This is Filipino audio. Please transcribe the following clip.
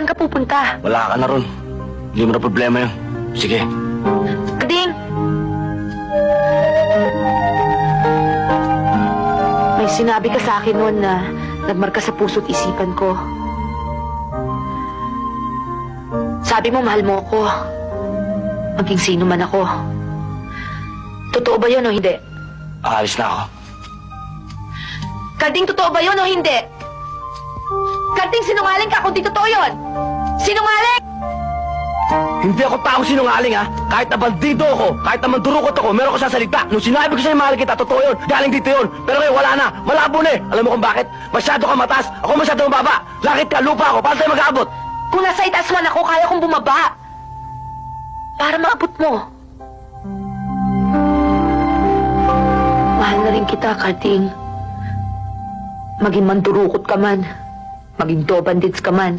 Saan ka pupunta? Wala ka na ron. Hindi mo na problema yun. Sige. Kading! May sinabi ka sa akin noon na nagmarka sa puso't isipan ko. Sabi mo, mahal mo ako. Maging sino man ako. Totoo ba yun o hindi? Aalis na ako. Kading, totoo ba yun o hindi? Kading, sinungaling ka kung di totoo yun! Sinungaling! Hindi ako taong sinungaling, ha? Kahit na bandido ako, kahit na mandurukot ako, meron ko sasalita. Nung sinabi ko sa'yo mahal kita, totoo yun. Galing dito yun. Pero ngayon wala na. Malabo na eh. Alam mo kung bakit? Masyado ka mataas. Ako masyado mababa. Langit ka, lupa ako. Paano tayo mag-aabot? Kung nasa itaas man ako, kaya kong bumaba. Para maabot mo. Mahal na rin kita, Kading. Maging mandurukot ka man. Maging do bandits ka man.